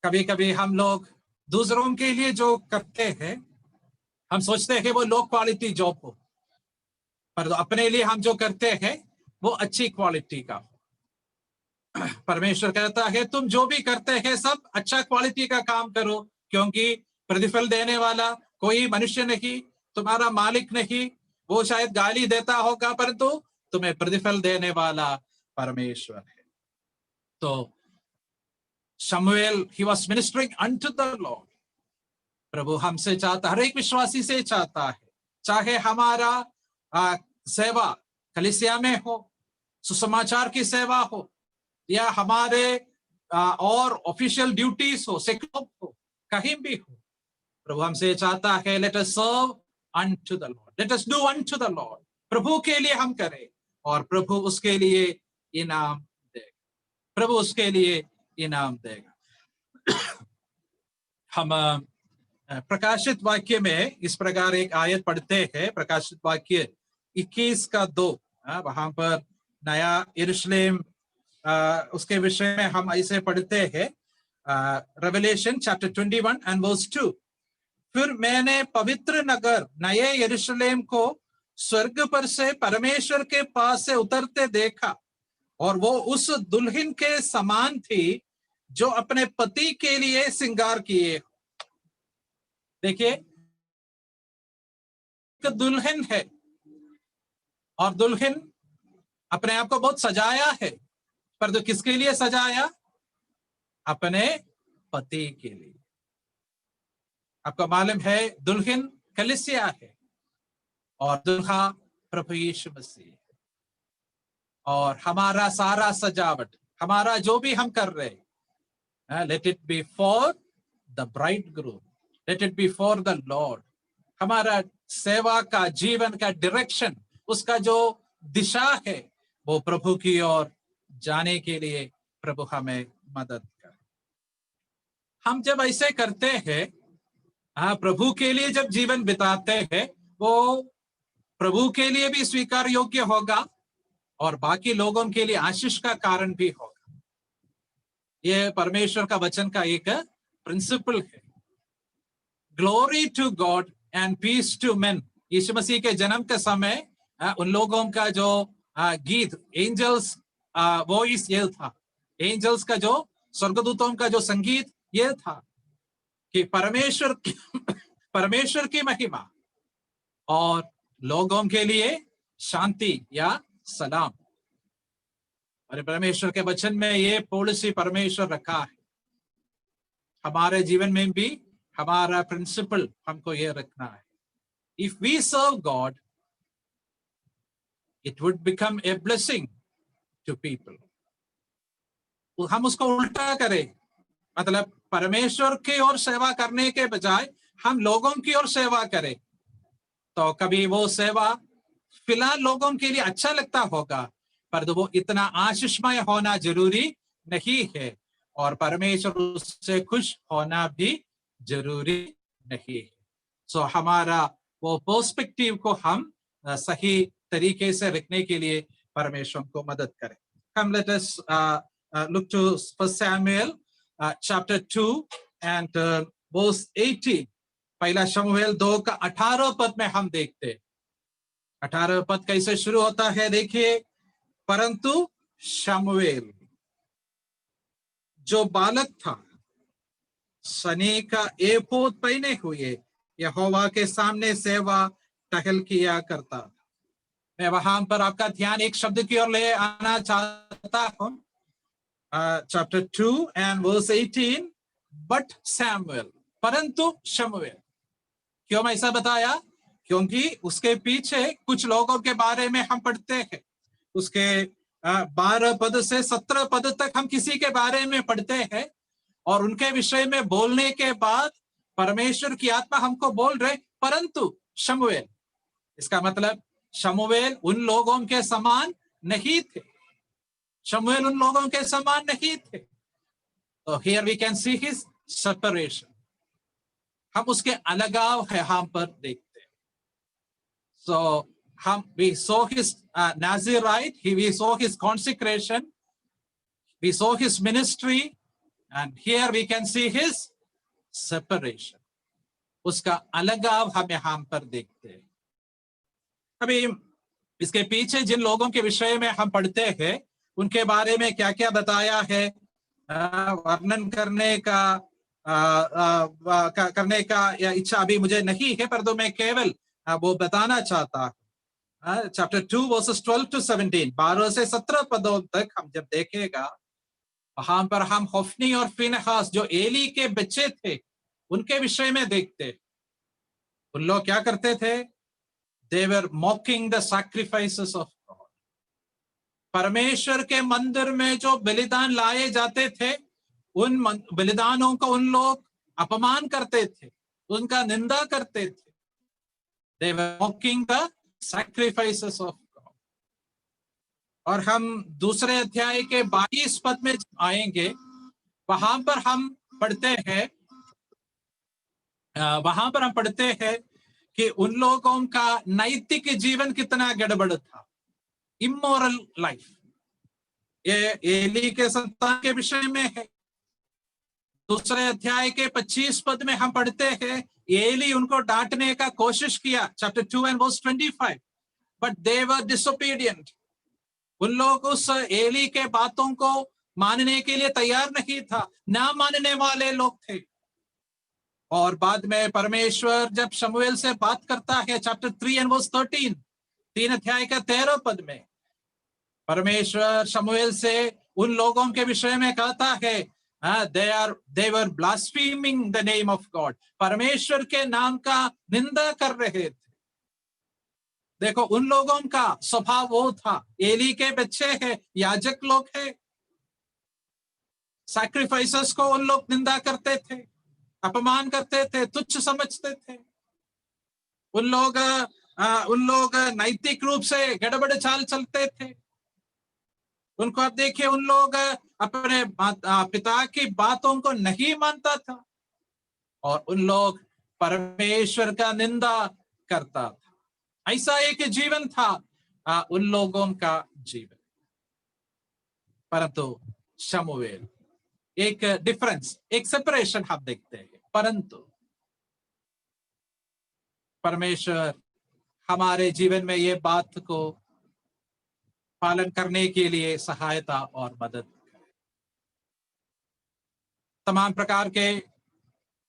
कभी कभी हम लोग दूसरों के लिए जो करते हैं, हम सोचते हैं वो लो क्वालिटी जॉब हो, पर अपने लिए हम जो करते हैं वो अच्छी क्वालिटी का हो। परमेश्वर कहता है, तुम जो भी करते हैं सब अच्छा क्वालिटी का काम करो, क्योंकि प्रतिफल देने वाला कोई मनुष्य नहीं, तुम्हारा मालिक नहीं, वो शायद गाली देता होगा परंतु तुम्हें प्रतिफल देने वाला परमेश्वर है। तो शमूएल, he was ministering unto the Lord. प्रभु हमसे चाहता, हर एक विश्वासी से चाहता है, चाहे हमारा सेवा कलीसिया में हो, सुसमाचार की सेवा हो, या हमारे और ऑफिशियल ड्यूटीज हो, सेक्युलर हो, कहीं भी हो, प्रभु हमसे चाहता है, let us serve unto the Lord, let us do unto the Lord. प्रभु के लिए हम करें और प्रभु उसके लिए इनाम देगा, प्रभु उसके लिए इनाम देगा। हम प्रकाशित वाक्य में इस प्रकार एक आयत पढ़ते हैं, प्रकाशित वाक्य 21:2। वहां पर नया यरूशलेम उसके विषय में हम ऐसे पढ़ते हैं, रेवलेशन चैप्टर 21 एंड वर्स 2। फिर मैंने पवित्र नगर नए यरूशलेम को स्वर्ग पर से परमेश्वर के पास से उतरते देखा, और वो उस दुल्हन के समान थी जो अपने पति के लिए श्रृंगार किए। देखिए, एक दुल्हन है और दुल्हन अपने आप को बहुत सजाया है, पर तो किसके लिए सजाया? अपने पति के लिए। आपको मालूम है दुल्हन कलीसिया है और दुल्हा प्रभु यीशु मसीह है। और हमारा सारा सजावट, हमारा जो भी हम कर रहे हैं, let it be for the bride groom, let it be for the Lord. हमारा सेवा का, जीवन का डायरेक्शन, उसका जो दिशा है वो प्रभु की ओर जाने के लिए प्रभु हमें मदद करे। हम जब ऐसे करते हैं, प्रभु के लिए जब जीवन बिताते हैं, वो प्रभु के लिए भी स्वीकार योग्य होगा और बाकी लोगों के लिए आशीष का कारण भी होगा। ये परमेश्वर का वचन का एक प्रिंसिपल है। Glory to God and peace to men. Yeshu Masih के जन्म के समय उन लोगों का जो गीत, एंजल्स वॉइस ये था, एंजल्स का जो, स्वर्गदूतों का जो संगीत ये था कि परमेश्वर की महिमा और लोगों के लिए शांति या सलाम। और परमेश्वर के वचन में ये पॉलिसी परमेश्वर रखा है। हमारे जीवन में भी हमारा प्रिंसिपल हमको ये रखना है। If we serve God, it would become a blessing to people. हम उसको उल्टा करें, मतलब परमेश्वर की ओर सेवा करने के बजाय हम लोगों की ओर सेवा करें, तो कभी वो सेवा फिलहाल लोगों के लिए अच्छा लगता होगा, पर वो इतना आशीषमय होना जरूरी नहीं है, और परमेश्वर उससे खुश होना भी जरूरी नहीं है। सो हमारा वो पर्सपेक्टिव को हम सही तरीके से रखने के लिए परमेश्वर को मदद करें। Come, let us look to 1 Samuel chapter 2 and verse 18। पहला शमूएल 2 का 18 पद में हम देखते हैं। 18 पद कैसे शुरू होता है, देखिए। परंतु शमूएल जो बालक था, सनी का एपोद पहने हुए यहोवा के सामने सेवा टहल किया करता था। मैं वहां पर आपका ध्यान एक शब्द की ओर ले आना चाहता हूं। Chapter 2 and verse 18, but Samuel, परंतु शमूएल। क्यों मैं ऐसा बताया? क्योंकि उसके पीछे कुछ लोगों के बारे में हम पढ़ते हैं। उसके 12 पद से 17 पद तक हम किसी के बारे में पढ़ते हैं, और उनके विषय में बोलने के बाद परमेश्वर की आत्मा हमको बोल रहे परंतु शमूएल। इसका मतलब शमूएल उन लोगों के समान नहीं थे, शमूएल उन लोगों के समान नहीं थे। तो here we can see his separation. हम उसके अलगाव है हम पर देखते हैं। सो we saw his Nazirite, we saw his consecration, we saw his ministry, and here we can see his separation. उसका अलगाव हम यहाँ पर देखते हैं। अभी इसके पीछे जिन लोगों के विषय में हम पढ़ते हैं, उनके बारे में क्या क्या बताया है, वर्णन करने का इच्छा अभी मुझे नहीं है, पर तो मैं केवल वो बताना चाहता हूँ। चैप्टर 2 वर्सेस 12 to 17, 12 से 17 पदों तक हम जब देखेगा, वहां पर हम होफ्नी और फिनहास जो एली के बच्चे थे उनके विषय में देखते। उन लोग क्या करते थे? They were mocking the sacrifices of God. परमेश्वर के मंदिर में जो बलिदान लाए जाते थे, उन बलिदानों को उन लोग अपमान करते थे, उनका निंदा करते थे। They were mocking the sacrifices of God. और हम दूसरे अध्याय के 22 पद में आएंगे। वहां पर हम पढ़ते हैं कि उन लोगों का नैतिक जीवन कितना गड़बड़ था, इमोरल लाइफ। ये एली के संतान के विषय में है। दूसरे अध्याय के 25 पद में हम पढ़ते हैं एली उनको डांटने का कोशिश किया, chapter 2 and verse 25, but they were disobedient. उन लोग उस एली के बातों को मानने के लिए तैयार नहीं था, ना मानने वाले लोग थे। और बाद में परमेश्वर जब शमूएल से बात करता है, चैप्टर 3 and verse 13, 3 अध्याय का 13 पद में परमेश्वर शमूएल से उन लोगों के विषय में कहता है, they were blaspheming the name of God, परमेश्वर के नाम का निंदा कर रहे थे। देखो, उन लोगों का स्वभाव वो था, एली के बच्चे हैं, याजक लोग हैं, सैक्रिफाइसेस को उन लोग निंदा करते थे, अपमान करते थे, तुच्छ समझते थे। उन लोग नैतिक रूप से गड़बड़ चाल चलते थे। उनको आप देखिए, उन लोग अपने पिता की बातों को नहीं मानता था और उन लोग परमेश्वर का निंदा करता था। ऐसा एक जीवन था उन लोगों का जीवन। परंतु शमूएल, एक डिफरेंस, एक सेपरेशन हम देखते हैं। परंतु परमेश्वर हमारे जीवन में ये बात को पालन करने के लिए सहायता और मदद करे। तमाम प्रकार के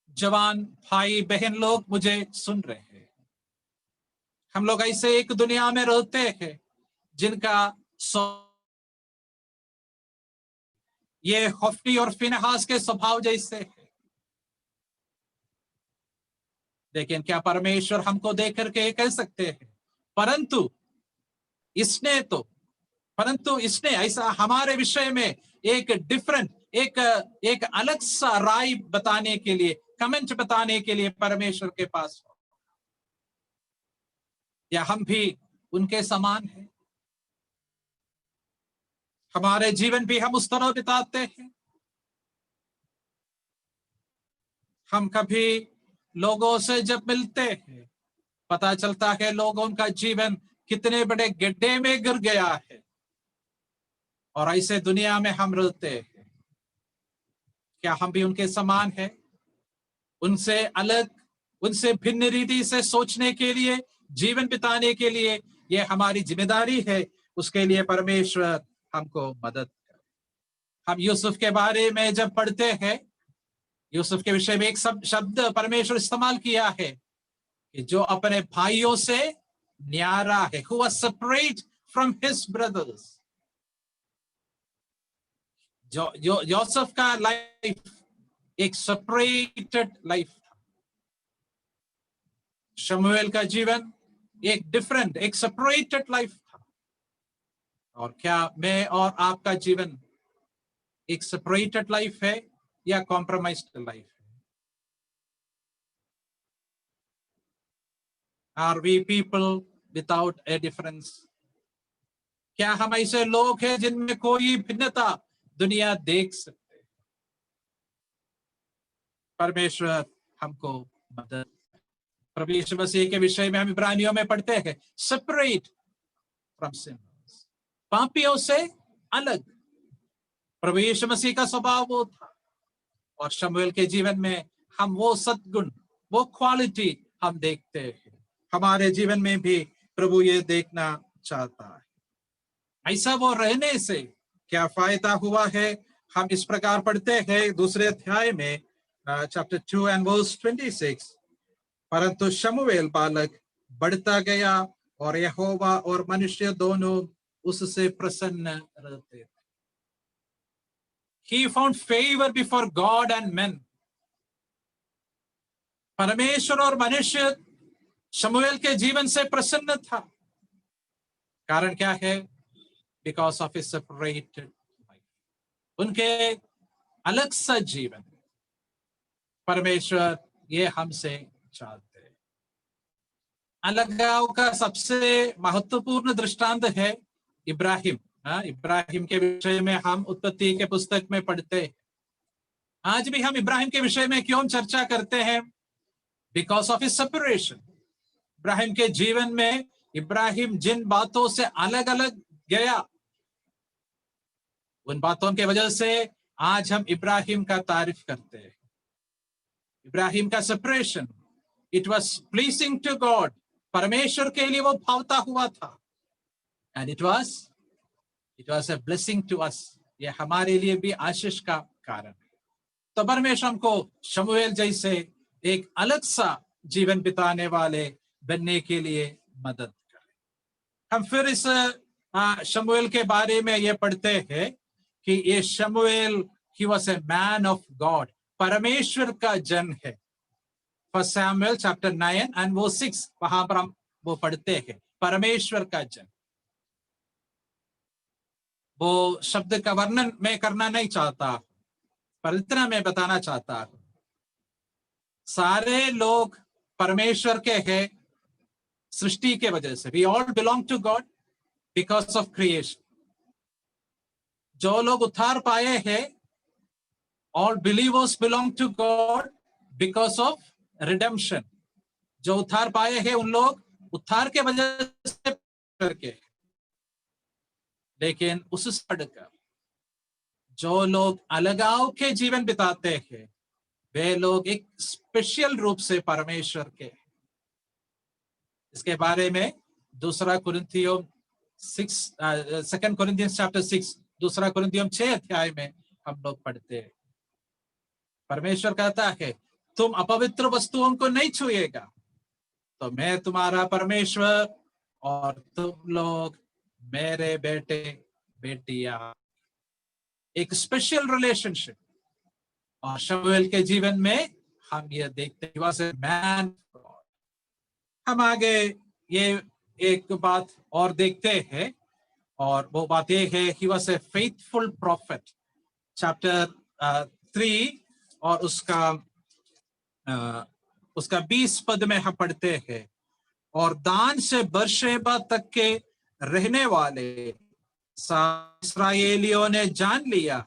जवान भाई बहन लोग मुझे सुन रहे हैं। हम लोग ऐसे एक दुनिया में रहते हैं जिनका ये होफ्नी और फिनहास के स्वभाव जैसे है। लेकिन क्या परमेश्वर हमको देख करके कह सकते हैं, परंतु इसने ऐसा हमारे विषय में एक डिफरेंट, एक अलग सा राय बताने के लिए, कमेंट बताने के लिए परमेश्वर के पास हो, या हम भी उनके समान हैं? हमारे जीवन भी हम उस तरह बिताते हैं? हम कभी लोगों से जब मिलते हैं, पता चलता है लोगों का जीवन कितने बड़े गड्ढे में गिर गया है, और ऐसे दुनिया में हम रहते हैं। क्या हम भी उनके समान हैं? उनसे अलग, उनसे भिन्न रीति से सोचने के लिए, जीवन बिताने के लिए ये हमारी जिम्मेदारी है। उसके लिए परमेश्वर हमको मदद करे। हम यूसुफ के बारे में जब पढ़ते हैं, यूसुफ के विषय में एक शब्द परमेश्वर इस्तेमाल किया है कि जो अपने भाइयों से न्यारा है, who was separate from his brothers। जो यूसुफ का लाइफ एक सेपरेटेड लाइफ था। शमूएल का जीवन एक डिफरेंट, एक सेपरेटेड लाइफ था। और क्या मैं और आपका जीवन एक सेपरेटेड लाइफ है या कॉम्प्रोमाइज्ड लाइफ है? Are we people without a difference? क्या हम ऐसे लोग हैं जिनमें कोई भिन्नता दुनिया देख सकते हैं? परमेश्वर हमको मदद। प्रभु यीशु मसीह के विषय में हम इब्रानियों में पढ़ते हैं, सेपरेट फ्रॉम सिनर्स, पापियों से अलग। प्रभु यीशु मसीह का स्वभाव वो था, और शमूएल के जीवन में हम वो सद्गुण, वो क्वालिटी हम देखते हैं। हमारे जीवन में भी प्रभु ये देखना चाहता है। ऐसा वो रहने से क्या फायदा हुआ है? हम इस प्रकार पढ़ते हैं दूसरे अध्याय में, चैप्टर 2 and verse 26, परंतु शमूएल बालक बढ़ता गया और यहोवा और मनुष्य दोनों उससे प्रसन्न रहते थे। He found favor before God and men। परमेश्वर और मनुष्य शमूएल के जीवन से प्रसन्न था। कारण क्या है? Because of his separated life, उनके अलग सा जीवन। परमेश्वर ये हमसे चाहते हैं। अलगाव का सबसे महत्वपूर्ण दृष्टांत है इब्राहिम। इब्राहिम के विषय में हम उत्पत्ति के पुस्तक में पढ़ते हैं। आज भी हम इब्राहिम के विषय में क्यों चर्चा करते हैं? Because of his separation. Ibrahim के जीवन में इब्राहिम जिन बातों से अलग अलग गया, उन बातों के वजह से आज हम इब्राहिम का तारीफ करते हैं। इब्राहिम का separation, it was pleasing to God, परमेश्वर के लिए वो भावता हुआ था, and it was a blessing to us, ये हमारे लिए भी आशीष का कारण है। तो परमेश्वर हमको शमूएल जैसे एक अलग सा जीवन बिताने वाले बनने के लिए मदद करें। हम फिर इस शमूएल के बारे में ये पढ़ते हैं कि ये शमूएल he was a man of God, परमेश्वर का जन है। फर्स्ट सैमुएल चैप्टर 9 एंड वो 6, वहां पर हम वो पढ़ते हैं, परमेश्वर का जन। वो शब्द का वर्णन मैं करना नहीं चाहता, पर इतना मैं बताना चाहता हूं, सारे लोग परमेश्वर के हैं सृष्टि के वजह से। We all belong to God because of creation. जो लोग उद्धार पाए हैं, all believers belong to God because of redemption. जो उद्धार पाए हैं उन लोग उद्धार के वजह से करके, लेकिन उससे बढ़कर जो लोग अलगाव के जीवन बिताते हैं, वे लोग एक स्पेशल रूप से परमेश्वर के। इसके बारे में दूसरा कुरिन्थियों 2 Corinthians chapter 6, दूसरा कुरिन्थियों 6 अध्याय में हम लोग पढ़ते हैं। परमेश्वर कहता है, तुम अपवित्र वस्तुओं को नहीं छुएगा, तो मैं तुम्हारा परमेश्वर और तुम लोग मेरे बेटे बेटियां। एक स्पेशल रिलेशनशिप। और शमूएल के जीवन में हम ये देखते हैं, मैन। हम आगे ये एक बात और देखते हैं, और वो बात ये है, he was a faithful prophet, chapter 3 और उसका 20 पद में हम पढ़ते हैं। और दान से बरशेबा तक के रहने वाले इस्राएलियों ने जान लिया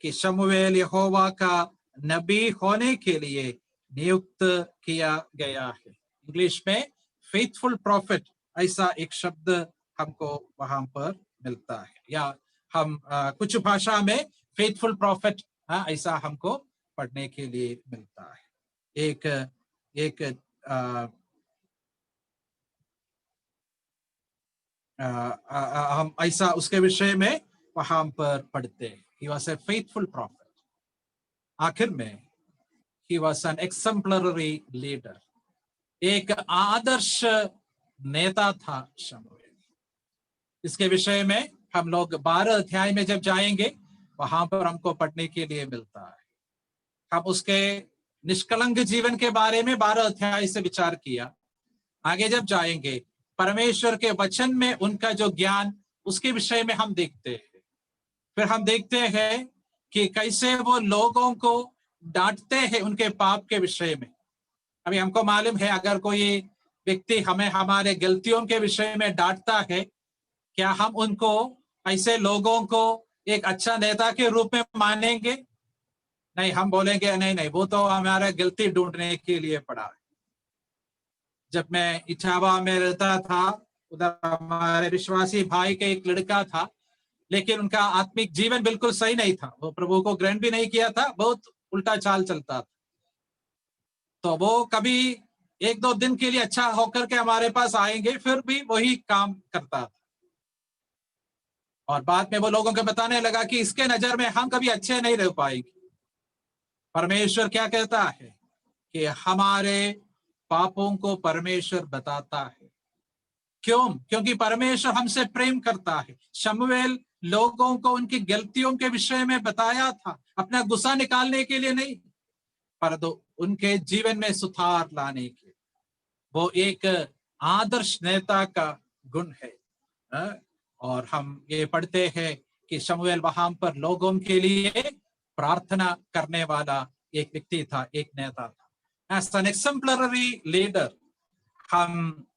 कि शमूएल यहोवा का नबी होने के लिए नियुक्त किया गया है। इंग्लिश में फेथफुल प्रॉफिट, ऐसा एक शब्द हमको वहां पर मिलता है, या हम कुछ भाषा में फेथफुल प्रॉफिट ऐसा हमको पढ़ने के लिए मिलता है। हम ऐसा उसके विषय में वहां पर पढ़ते हैं। He was a faithful prophet. आखिर में he was an exemplary leader. एक आदर्श नेता था शमूएल। इसके विषय में हम लोग 12 अध्याय में जब जाएंगे, वहां पर हमको पढ़ने के लिए मिलता है। हम उसके निष्कलंक जीवन के बारे में 12 अध्याय से विचार किया। आगे जब जाएंगे, परमेश्वर के वचन में उनका जो ज्ञान, उसके विषय में हम देखते हैं। फिर हम देखते हैं कि कैसे वो लोगों को डांटते हैं उनके पाप के विषय में। अभी हमको मालूम है, अगर कोई व्यक्ति हमें हमारे गलतियों के विषय में डांटता है, क्या हम उनको, ऐसे लोगों को एक अच्छा नेता के रूप में मानेंगे? नहीं, हम बोलेंगे नहीं, वो तो हमारा गलती ढूंढने के लिए पड़ा है। जब मैं इटावा में रहता था, उधर हमारे विश्वासी भाई के एक लड़का था, लेकिन उनका आत्मिक जीवन बिल्कुल सही नहीं था। वो प्रभु को ग्रहण भी नहीं किया था, बहुत उल्टा चाल चलता था। तो वो कभी 1-2 दिन के लिए अच्छा होकर के हमारे पास आएंगे, फिर भी वही काम करता था। और बाद में वो लोगों को बताने लगा कि इसके नजर में हम कभी अच्छे नहीं रह पाएंगे। परमेश्वर क्या कहता है कि हमारे पापों को परमेश्वर बताता है। क्यों? क्योंकि परमेश्वर हमसे प्रेम करता है। शमूएल लोगों को उनकी गलतियों के विषय में बताया था, अपना गुस्सा निकालने के लिए नहीं, पर उनके जीवन में सुधार लाने के। वो एक आदर्श नेता का गुण है। और हम ये पढ़ते हैं कि शमूएल वहां पर लोगों के लिए प्रार्थना करने वाला एक व्यक्ति था, एक नेता था। As an exemplary leader, हम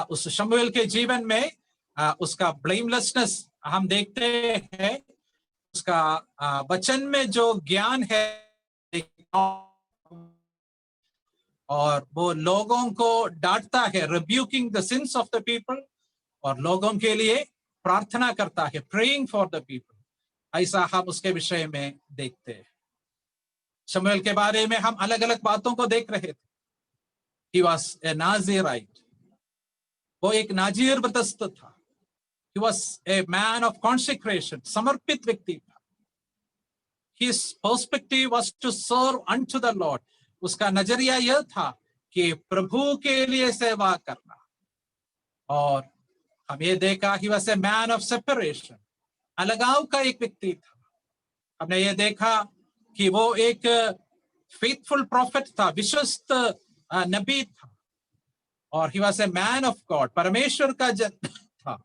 उस शमूएल के जीवन में उसका ब्लेमलेसनेस हम देखते हैं उसका वचन में जो ज्ञान है और वो लोगों को डांटता है, rebuking the sins of the people, और लोगों के लिए प्रार्थना करता है, प्रेइंग फॉर द पीपल। ऐसा हम उसके विषय में देखते हैं। शमूएल के बारे में हम अलग अलग बातों को देख रहे थे। He was a Nazirite. वो एक नाजीर बदस्त था। He was a man of consecration, समर्पित व्यक्ति था। His perspective was to serve unto the Lord. उसका नजरिया यह था कि प्रभु के लिए सेवा करना। और हम ये देखा, he was a man of separation, अलगाव का एक व्यक्ति था। हमने ये देखा कि वो एक फेथफुल प्रॉफिट था, विश्वस्त नबी था। और he was a man of God, परमेश्वर का जन था।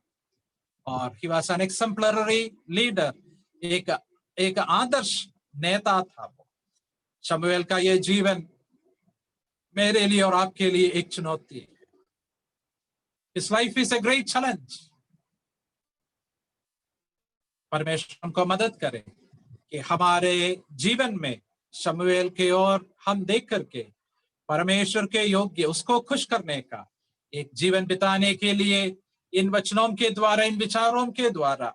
और he was an exemplary leader, एक आदर्श नेता था वो। शमूएल का ये जीवन मेरे लिए और आपके लिए एक चुनौती है। His life is a great challenge. परमेश्वर हमको मदद करे कि हमारे जीवन में शमूएल के ओर हम देख करके परमेश्वर के योग्य, उसको खुश करने का एक जीवन बिताने के लिए इन वचनों के द्वारा, इन विचारों के द्वारा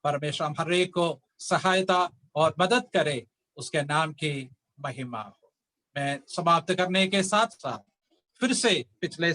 परमेश्वर हर एक को सहायता और मदद करे। उसके नाम की महिमा हो। मैं समाप्त करने के साथ साथ फिर से पिछले